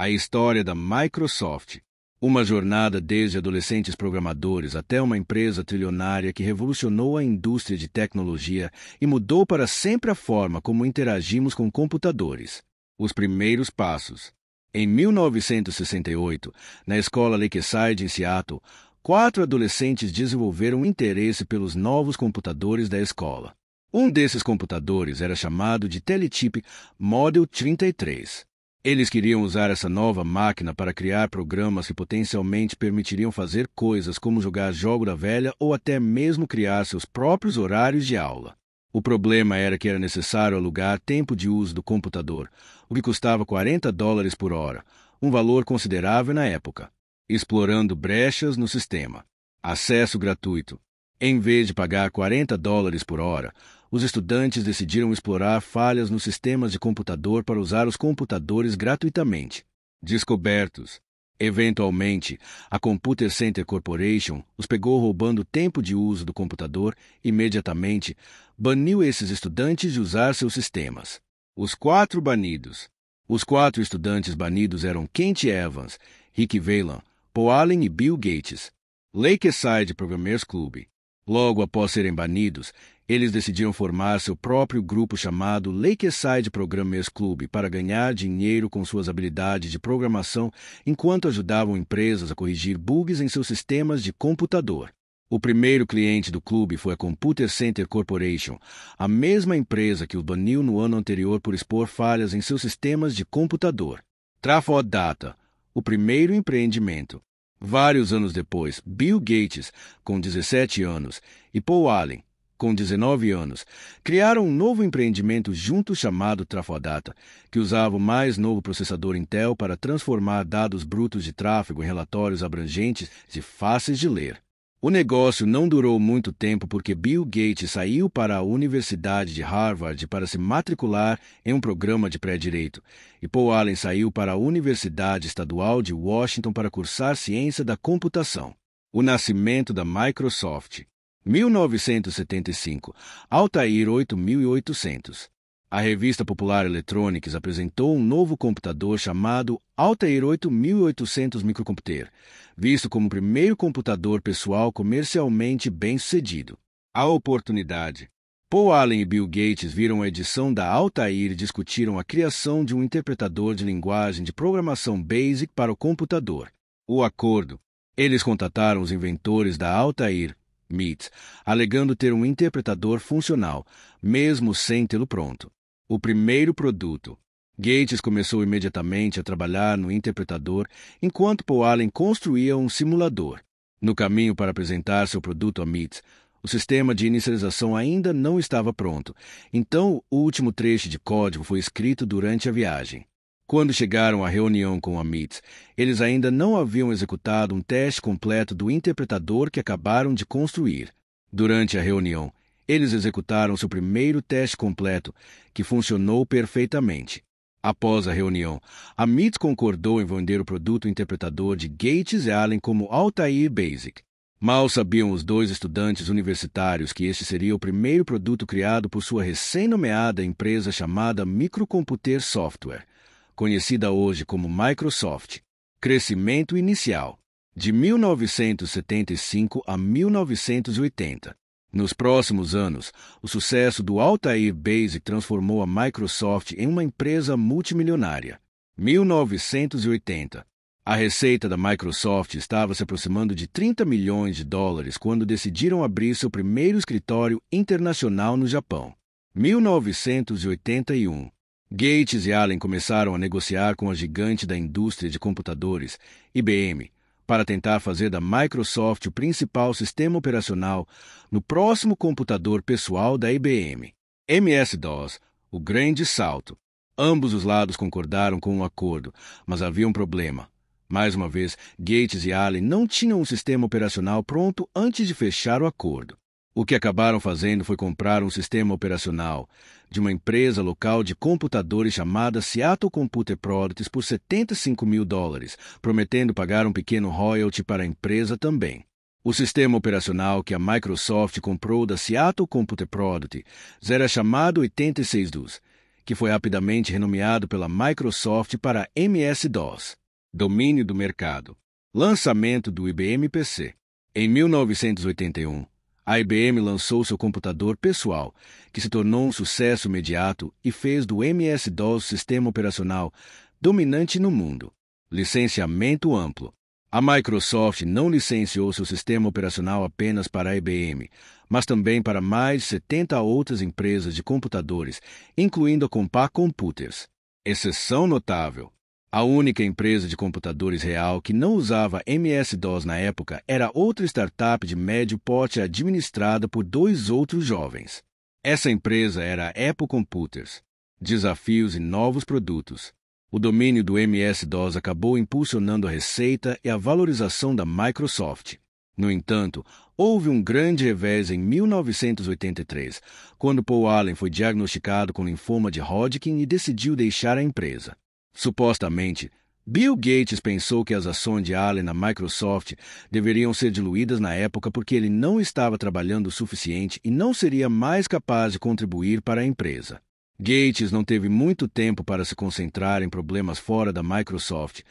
A história da Microsoft. Uma jornada desde adolescentes programadores até uma empresa trilionária que revolucionou a indústria de tecnologia e mudou para sempre a forma como interagimos com computadores. Os primeiros passos. Em 1968, na escola Lakeside, em Seattle, 4 adolescentes desenvolveram interesse pelos novos computadores da escola. Um desses computadores era chamado de Telechip Model 33. Eles queriam usar essa nova máquina para criar programas que potencialmente permitiriam fazer coisas como jogar jogo da velha ou até mesmo criar seus próprios horários de aula. O problema era que era necessário alugar tempo de uso do computador, o que custava $40 por hora, um valor considerável na época, explorando brechas no sistema. Acesso gratuito. Em vez de pagar $40 por hora, os estudantes decidiram explorar falhas nos sistemas de computador para usar os computadores gratuitamente. Descobertos. Eventualmente, a Computer Center Corporation os pegou roubando tempo de uso do computador e, imediatamente, baniu esses estudantes de usar seus sistemas. Os 4 banidos. Os 4 estudantes banidos eram Kent Evans, Rick Whelan, Paul Allen e Bill Gates. Lakeside Programmers Club. Logo após serem banidos, eles decidiram formar seu próprio grupo chamado Lakeside Programmers Club para ganhar dinheiro com suas habilidades de programação enquanto ajudavam empresas a corrigir bugs em seus sistemas de computador. O primeiro cliente do clube foi a Computer Center Corporation, a mesma empresa que o baniu no ano anterior por expor falhas em seus sistemas de computador. Trafod Data, o primeiro empreendimento. Vários anos depois, Bill Gates, com 17 anos, e Paul Allen, com 19 anos, criaram um novo empreendimento juntos chamado Trafodata, que usava o mais novo processador Intel para transformar dados brutos de tráfego em relatórios abrangentes e fáceis de ler. O negócio não durou muito tempo porque Bill Gates saiu para a Universidade de Harvard para se matricular em um programa de pré-direito, e Paul Allen saiu para a Universidade Estadual de Washington para cursar ciência da computação. O nascimento da Microsoft. 1975. Altair 8800. A revista Popular Electronics apresentou um novo computador chamado Altair 8800 Microcomputer, visto como o primeiro computador pessoal comercialmente bem-sucedido. A oportunidade. Paul Allen e Bill Gates viram a edição da Altair e discutiram a criação de um interpretador de linguagem de programação BASIC para o computador. O acordo. Eles contataram os inventores da Altair, MIT, alegando ter um interpretador funcional, mesmo sem tê-lo pronto. O primeiro produto. Gates começou imediatamente a trabalhar no interpretador, enquanto Paul Allen construía um simulador. No caminho para apresentar seu produto a MIT, o sistema de inicialização ainda não estava pronto, então o último trecho de código foi escrito durante a viagem. Quando chegaram à reunião com a MIT, eles ainda não haviam executado um teste completo do interpretador que acabaram de construir. Durante a reunião, eles executaram seu primeiro teste completo, que funcionou perfeitamente. Após a reunião, a MIT concordou em vender o produto interpretador de Gates e Allen como Altair Basic. Mal sabiam os 2 estudantes universitários que este seria o primeiro produto criado por sua recém-nomeada empresa chamada Microcomputer Software, conhecida hoje como Microsoft. Crescimento inicial. De 1975 a 1980. Nos próximos anos, o sucesso do Altair Basic transformou a Microsoft em uma empresa multimilionária. 1980. A receita da Microsoft estava se aproximando de $30 milhões quando decidiram abrir seu primeiro escritório internacional no Japão. 1981. Gates e Allen começaram a negociar com a gigante da indústria de computadores, IBM, para tentar fazer da Microsoft o principal sistema operacional no próximo computador pessoal da IBM. MS-DOS, o grande salto. Ambos os lados concordaram com o acordo, mas havia um problema. Mais uma vez, Gates e Allen não tinham um sistema operacional pronto antes de fechar o acordo. O que acabaram fazendo foi comprar um sistema operacional de uma empresa local de computadores chamada Seattle Computer Products por $75 mil, prometendo pagar um pequeno royalty para a empresa também. O sistema operacional que a Microsoft comprou da Seattle Computer Products era chamado 86DOS, que foi rapidamente renomeado pela Microsoft para MS-DOS. Domínio do mercado. Lançamento do IBM PC. Em 1981, a IBM lançou seu computador pessoal, que se tornou um sucesso imediato e fez do MS-DOS o sistema operacional dominante no mundo. Licenciamento amplo. A Microsoft não licenciou seu sistema operacional apenas para a IBM, mas também para mais de 70 outras empresas de computadores, incluindo a Compaq Computers. Exceção notável. A única empresa de computadores real que não usava MS-DOS na época era outra startup de médio porte administrada por dois outros jovens. Essa empresa era a Apple Computers. Desafios e novos produtos. O domínio do MS-DOS acabou impulsionando a receita e a valorização da Microsoft. No entanto, houve um grande revés em 1983, quando Paul Allen foi diagnosticado com linfoma de Hodgkin e decidiu deixar a empresa. Supostamente, Bill Gates pensou que as ações de Allen na Microsoft deveriam ser diluídas na época porque ele não estava trabalhando o suficiente e não seria mais capaz de contribuir para a empresa. Gates não teve muito tempo para se concentrar em problemas fora da Microsoft,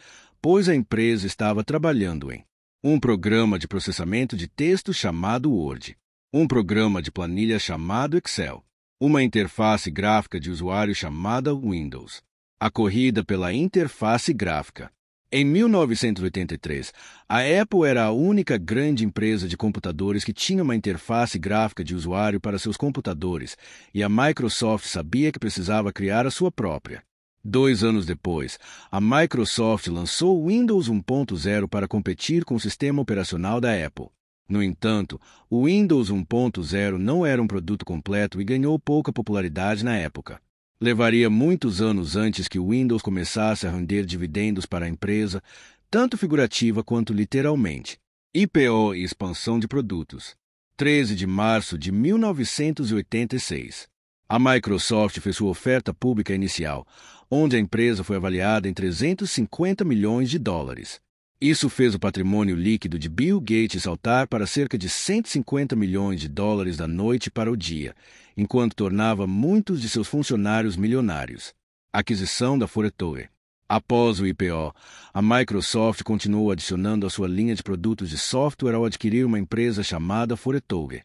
pois a empresa estava trabalhando em um programa de processamento de texto chamado Word, um programa de planilha chamado Excel, uma interface gráfica de usuário chamada Windows. A corrida pela interface gráfica. Em 1983, a Apple era a única grande empresa de computadores que tinha uma interface gráfica de usuário para seus computadores, e a Microsoft sabia que precisava criar a sua própria. 2 anos depois, a Microsoft lançou o Windows 1.0 para competir com o sistema operacional da Apple. No entanto, o Windows 1.0 não era um produto completo e ganhou pouca popularidade na época. Levaria muitos anos antes que o Windows começasse a render dividendos para a empresa, tanto figurativa quanto literalmente. IPO e expansão de produtos. 13 de março de 1986. A Microsoft fez sua oferta pública inicial, onde a empresa foi avaliada em 350 milhões de dólares. Isso fez o patrimônio líquido de Bill Gates saltar para cerca de 150 milhões de dólares da noite para o dia, enquanto tornava muitos de seus funcionários milionários. Aquisição da Foretoe. Após o IPO, a Microsoft continuou adicionando à sua linha de produtos de software ao adquirir uma empresa chamada Foretoe,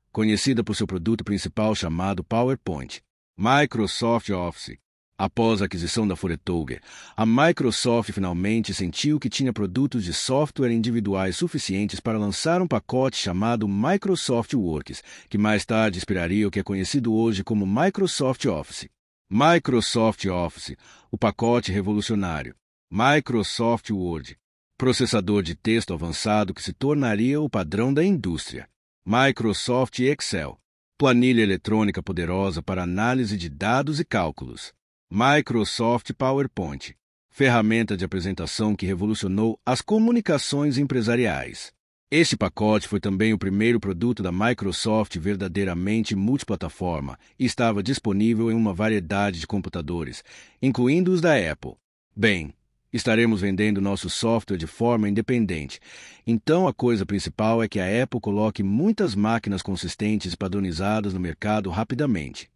conhecida por seu produto principal chamado PowerPoint. Microsoft Office. Após a aquisição da Foretoe, a Microsoft finalmente sentiu que tinha produtos de software individuais suficientes para lançar um pacote chamado Microsoft Works, que mais tarde inspiraria o que é conhecido hoje como Microsoft Office. Microsoft Office, o pacote revolucionário. Microsoft Word, processador de texto avançado que se tornaria o padrão da indústria. Microsoft Excel, planilha eletrônica poderosa para análise de dados e cálculos. Microsoft PowerPoint, ferramenta de apresentação que revolucionou as comunicações empresariais. Este pacote foi também o primeiro produto da Microsoft verdadeiramente multiplataforma e estava disponível em uma variedade de computadores, incluindo os da Apple. Bem, estaremos vendendo nosso software de forma independente, então a coisa principal é que a Apple coloque muitas máquinas consistentes e padronizadas no mercado rapidamente.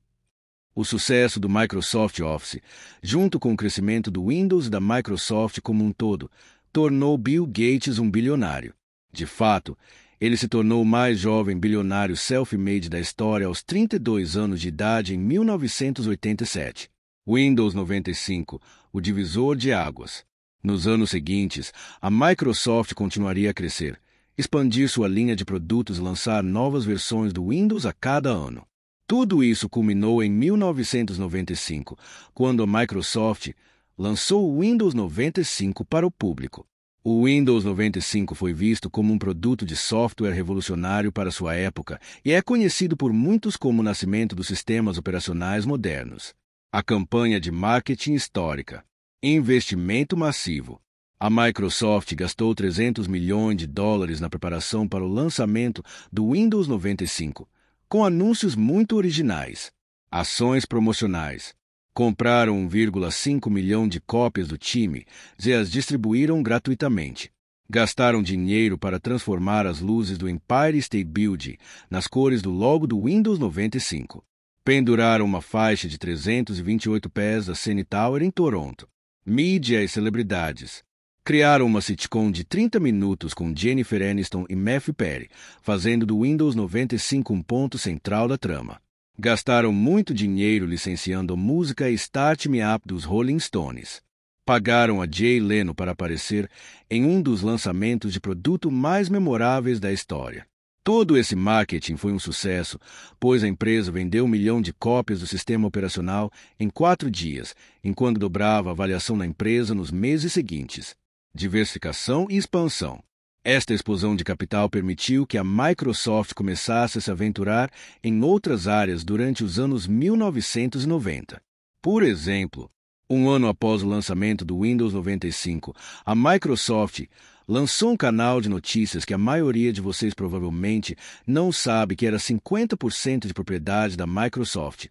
O sucesso do Microsoft Office, junto com o crescimento do Windows e da Microsoft como um todo, tornou Bill Gates um bilionário. De fato, ele se tornou o mais jovem bilionário self-made da história aos 32 anos de idade em 1987. Windows 95, o divisor de águas. Nos anos seguintes, a Microsoft continuaria a crescer, expandir sua linha de produtos e lançar novas versões do Windows a cada ano. Tudo isso culminou em 1995, quando a Microsoft lançou o Windows 95 para o público. O Windows 95 foi visto como um produto de software revolucionário para sua época e é conhecido por muitos como o nascimento dos sistemas operacionais modernos. A campanha de marketing histórica. Investimento massivo. A Microsoft gastou 300 milhões de dólares na preparação para o lançamento do Windows 95. Com anúncios muito originais. Ações promocionais. Compraram 1,5 milhão de cópias do time e as distribuíram gratuitamente. Gastaram dinheiro para transformar as luzes do Empire State Building nas cores do logo do Windows 95. Penduraram uma faixa de 328 pés da CN Tower em Toronto. Mídia e celebridades. Criaram uma sitcom de 30 minutos com Jennifer Aniston e Matthew Perry, fazendo do Windows 95 um ponto central da trama. Gastaram muito dinheiro licenciando a música Start Me Up dos Rolling Stones. Pagaram a Jay Leno para aparecer em um dos lançamentos de produto mais memoráveis da história. Todo esse marketing foi um sucesso, pois a empresa vendeu 1 milhão de cópias do sistema operacional em 4 dias, enquanto dobrava a avaliação da empresa nos meses seguintes. Diversificação e expansão. Esta explosão de capital permitiu que a Microsoft começasse a se aventurar em outras áreas durante os anos 1990. Por exemplo, um ano após o lançamento do Windows 95, a Microsoft lançou um canal de notícias que a maioria de vocês provavelmente não sabe que era 50% de propriedade da Microsoft,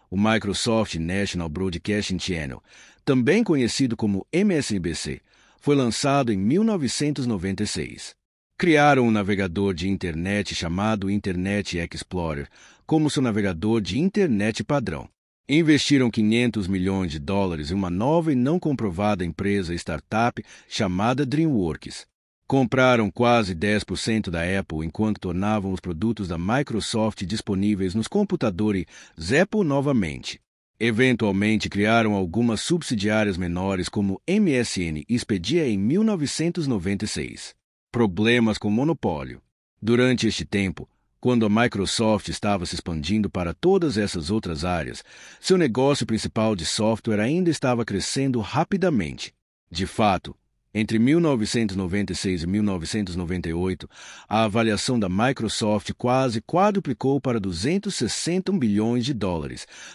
o Microsoft National Broadcasting Channel, também conhecido como MSNBC. Foi lançado em 1996. Criaram um navegador de internet chamado Internet Explorer como seu navegador de internet padrão. Investiram $500 milhões em uma nova e não comprovada empresa startup chamada DreamWorks. Compraram quase 10% da Apple enquanto tornavam os produtos da Microsoft disponíveis nos computadores Apple novamente. Eventualmente criaram algumas subsidiárias menores como MSN e Expedia em 1996. Problemas com monopólio. Durante este tempo, quando a Microsoft estava se expandindo para todas essas outras áreas, seu negócio principal de software ainda estava crescendo rapidamente. De fato, entre 1996 e 1998, a avaliação da Microsoft quase quadruplicou para $261 bilhões,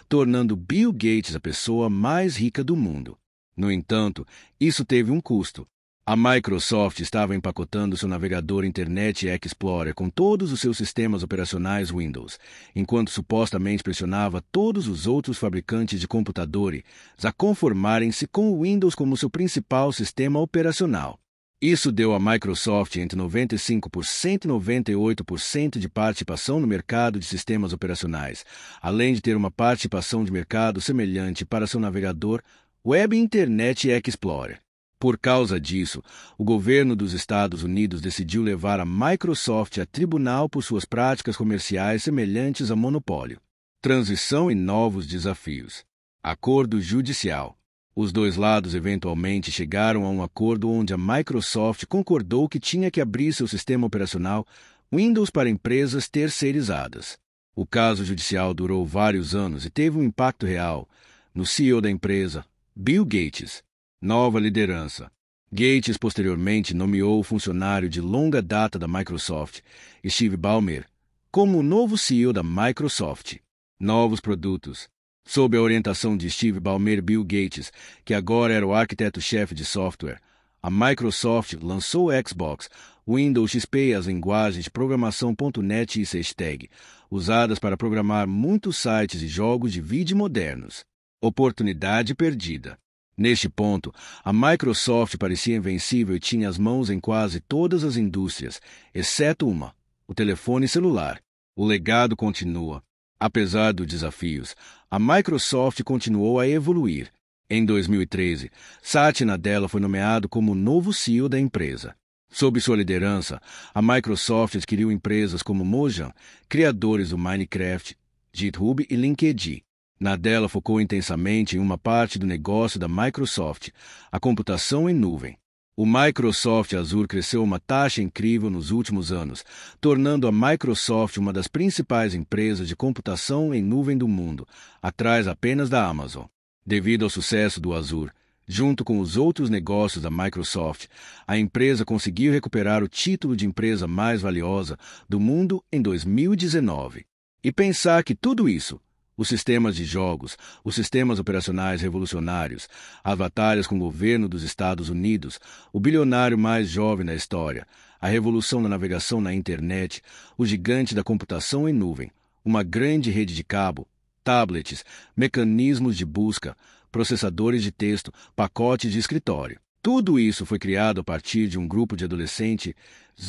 tornando Bill Gates a pessoa mais rica do mundo. No entanto, isso teve um custo. A Microsoft estava empacotando seu navegador Internet Explorer com todos os seus sistemas operacionais Windows, enquanto supostamente pressionava todos os outros fabricantes de computadores a conformarem-se com o Windows como seu principal sistema operacional. Isso deu à Microsoft entre 95% e 98% de participação no mercado de sistemas operacionais, além de ter uma participação de mercado semelhante para seu navegador Web Internet Explorer. Por causa disso, o governo dos Estados Unidos decidiu levar a Microsoft a tribunal por suas práticas comerciais semelhantes a monopólio. Transição e novos desafios. Acordo judicial. Os dois lados eventualmente chegaram a um acordo onde a Microsoft concordou que tinha que abrir seu sistema operacional Windows para empresas terceirizadas. O caso judicial durou vários anos e teve um impacto real no CEO da empresa, Bill Gates. Nova liderança. Gates posteriormente nomeou o funcionário de longa data da Microsoft, Steve Ballmer, como o novo CEO da Microsoft. Novos produtos. Sob a orientação de Steve Ballmer, Bill Gates, que agora era o arquiteto-chefe de software, a Microsoft lançou o Xbox, Windows XP e as linguagens de programação .NET e CSTAG, usadas para programar muitos sites e jogos de vídeo modernos. Oportunidade perdida. Neste ponto, a Microsoft parecia invencível e tinha as mãos em quase todas as indústrias, exceto uma, o telefone celular. O legado continua. Apesar dos desafios, a Microsoft continuou a evoluir. Em 2013, Satya Nadella foi nomeado como o novo CEO da empresa. Sob sua liderança, a Microsoft adquiriu empresas como Mojang, criadores do Minecraft, GitHub e LinkedIn. Nadella focou intensamente em uma parte do negócio da Microsoft, a computação em nuvem. O Microsoft Azure cresceu uma taxa incrível nos últimos anos, tornando a Microsoft uma das principais empresas de computação em nuvem do mundo, atrás apenas da Amazon. Devido ao sucesso do Azure, junto com os outros negócios da Microsoft, a empresa conseguiu recuperar o título de empresa mais valiosa do mundo em 2019. E pensar que tudo isso, os sistemas de jogos, os sistemas operacionais revolucionários, as batalhas com o governo dos Estados Unidos, o bilionário mais jovem da história, a revolução da navegação na internet, o gigante da computação em nuvem, uma grande rede de cabo, tablets, mecanismos de busca, processadores de texto, pacotes de escritório. Tudo isso foi criado a partir de um grupo de adolescentes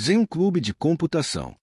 em um clube de computação.